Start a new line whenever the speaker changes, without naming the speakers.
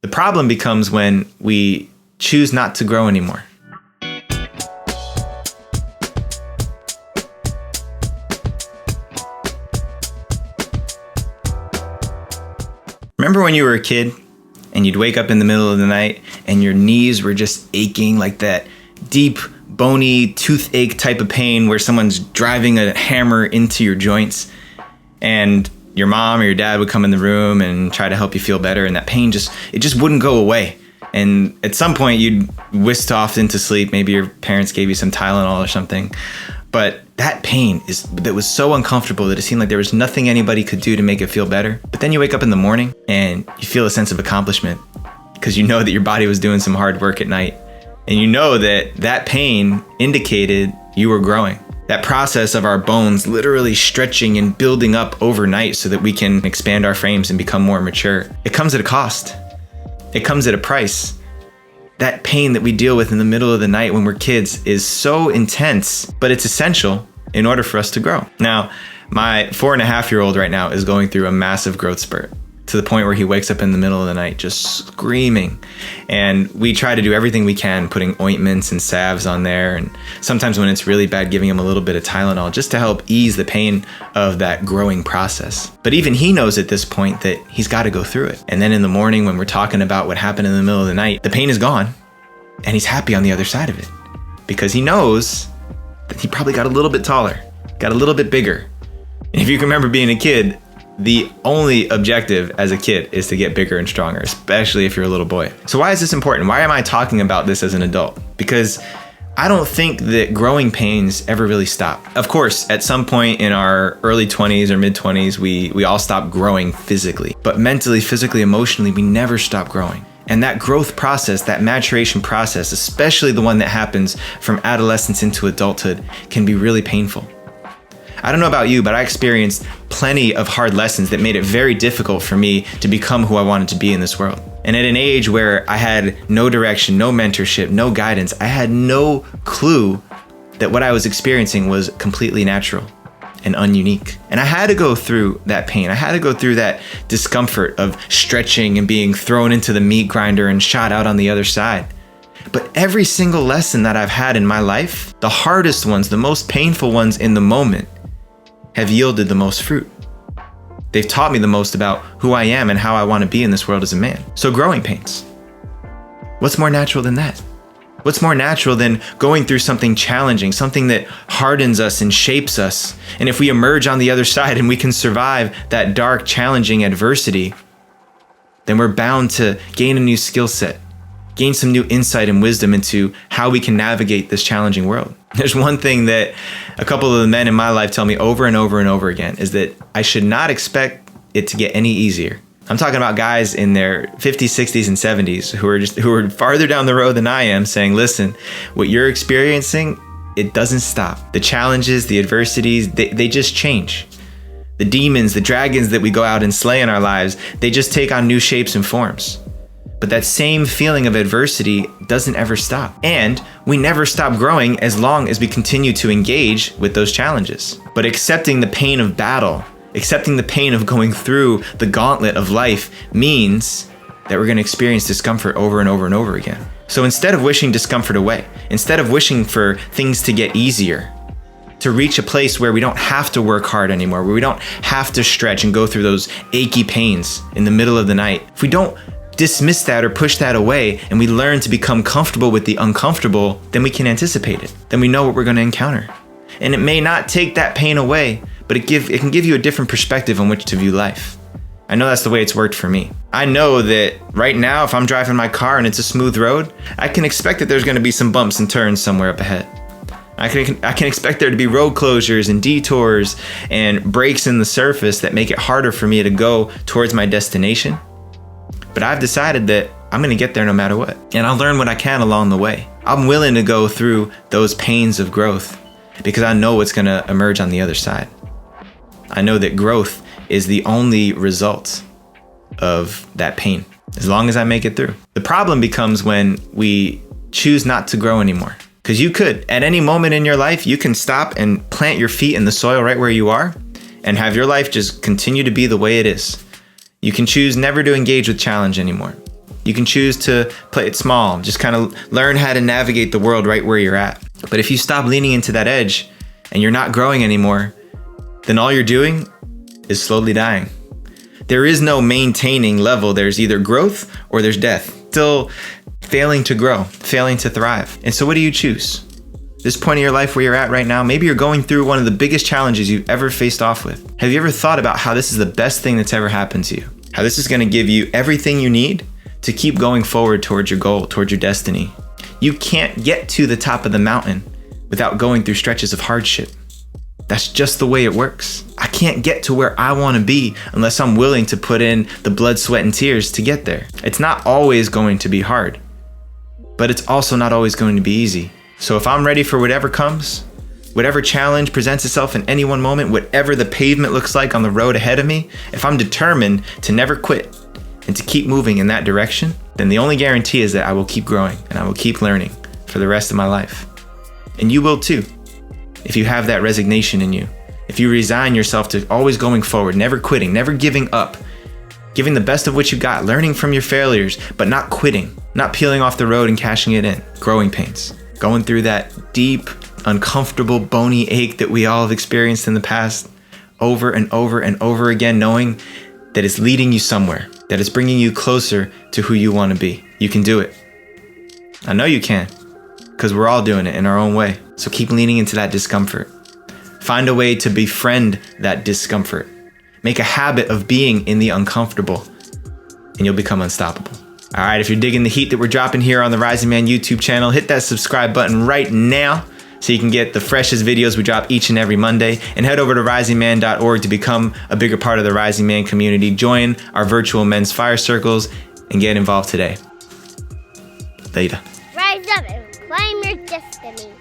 The problem becomes when we choose not to grow anymore. Remember when you were a kid and you'd wake up in the middle of the night and your knees were just aching, like that deep, bony toothache type of pain where someone's driving a hammer into your joints, and your mom or your dad would come in the room and try to help you feel better, and that pain just wouldn't go away. And at some point you'd whisked off into sleep. Maybe your parents gave you some Tylenol or something. But that pain that was so uncomfortable that it seemed like there was nothing anybody could do to make it feel better. But then you wake up in the morning and you feel a sense of accomplishment because you know that your body was doing some hard work at night. And you know that pain indicated you were growing. That process of our bones literally stretching and building up overnight so that we can expand our frames and become more mature. It comes at a cost. It comes at a price. That pain that we deal with in the middle of the night when we're kids is so intense, but it's essential in order for us to grow. Now, my 4.5-year-old right now is going through a massive growth spurt to the point where he wakes up in the middle of the night just screaming. And we try to do everything we can, putting ointments and salves on there. And sometimes when it's really bad, giving him a little bit of Tylenol just to help ease the pain of that growing process. But even he knows at this point that he's got to go through it. And then in the morning when we're talking about what happened in the middle of the night, the pain is gone and he's happy on the other side of it because he knows that he probably got a little bit taller, got a little bit bigger. And if you can remember being a kid, the only objective as a kid is to get bigger and stronger, especially if you're a little boy. So why is this important? Why am I talking about this as an adult? Because I don't think that growing pains ever really stop. Of course, at some point in our early 20s or mid 20s, we all stop growing physically, but mentally, physically, emotionally, we never stop growing. And that growth process, that maturation process, especially the one that happens from adolescence into adulthood, can be really painful. I don't know about you, but I experienced plenty of hard lessons that made it very difficult for me to become who I wanted to be in this world. And at an age where I had no direction, no mentorship, no guidance, I had no clue that what I was experiencing was completely natural and ununique. And I had to go through that pain. I had to go through that discomfort of stretching and being thrown into the meat grinder and shot out on the other side. But every single lesson that I've had in my life, the hardest ones, the most painful ones in the moment, have yielded the most fruit. They've taught me the most about who I am and how I want to be in this world as a man. So growing pains. What's more natural than that? What's more natural than going through something challenging, something that hardens us and shapes us? And if we emerge on the other side and we can survive that dark, challenging adversity, then we're bound to gain a new skill set, gain some new insight and wisdom into how we can navigate this challenging world. There's one thing that a couple of the men in my life tell me over and over and over again, is that I should not expect it to get any easier. I'm talking about guys in their 50s, 60s, and 70s who are farther down the road than I am, saying, listen, what you're experiencing, it doesn't stop. The challenges, the adversities, they just change. The demons, the dragons that we go out and slay in our lives, they just take on new shapes and forms. But that same feeling of adversity doesn't ever stop. And we never stop growing as long as we continue to engage with those challenges. But accepting the pain of battle, accepting the pain of going through the gauntlet of life means that we're going to experience discomfort over and over and over again. So instead of wishing discomfort away, instead of wishing for things to get easier, to reach a place where we don't have to work hard anymore, where we don't have to stretch and go through those achy pains in the middle of the night, if we don't dismiss that or push that away and we learn to become comfortable with the uncomfortable, then we can anticipate it. Then we know what we're going to encounter. And it may not take that pain away, but it can give you a different perspective on which to view life. I know that's the way it's worked for me. I know that right now, if I'm driving my car and it's a smooth road, I can expect that there's going to be some bumps and turns somewhere up ahead. I can expect there to be road closures and detours and breaks in the surface that make it harder for me to go towards my destination. But I've decided that I'm going to get there no matter what. And I'll learn what I can along the way. I'm willing to go through those pains of growth because I know what's going to emerge on the other side. I know that growth is the only result of that pain, as long as I make it through. The problem becomes when we choose not to grow anymore. Because you could, at any moment in your life, you can stop and plant your feet in the soil right where you are and have your life just continue to be the way it is. You can choose never to engage with challenge anymore. You can choose to play it small, just kind of learn how to navigate the world right where you're at. But if you stop leaning into that edge and you're not growing anymore, then all you're doing is slowly dying. There is no maintaining level. There's either growth or there's death. Still failing to grow, failing to thrive. And so what do you choose? This point in your life where you're at right now, maybe you're going through one of the biggest challenges you've ever faced off with. Have you ever thought about how this is the best thing that's ever happened to you? How this is going to give you everything you need to keep going forward towards your goal, towards your destiny. You can't get to the top of the mountain without going through stretches of hardship. That's just the way it works. I can't get to where I want to be unless I'm willing to put in the blood, sweat, and tears to get there. It's not always going to be hard, but it's also not always going to be easy. So if I'm ready for whatever comes, whatever challenge presents itself in any one moment, whatever the pavement looks like on the road ahead of me, if I'm determined to never quit and to keep moving in that direction, then the only guarantee is that I will keep growing and I will keep learning for the rest of my life. And you will too, if you have that resignation in you. If you resign yourself to always going forward, never quitting, never giving up, giving the best of what you got, learning from your failures, but not quitting, not peeling off the road and cashing it in. Growing pains. Going through that deep, uncomfortable, bony ache that we all have experienced in the past, over and over and over again, knowing that it's leading you somewhere, that it's bringing you closer to who you want to be. You can do it. I know you can, because we're all doing it in our own way. So keep leaning into that discomfort. Find a way to befriend that discomfort. Make a habit of being in the uncomfortable, and you'll become unstoppable. All right, if you're digging the heat that we're dropping here on the Rising Man YouTube channel, hit that subscribe button right now so you can get the freshest videos we drop each and every Monday. And head over to risingman.org to become a bigger part of the Rising Man community. Join our virtual men's fire circles and get involved today. Later.
Rise up and claim your destiny.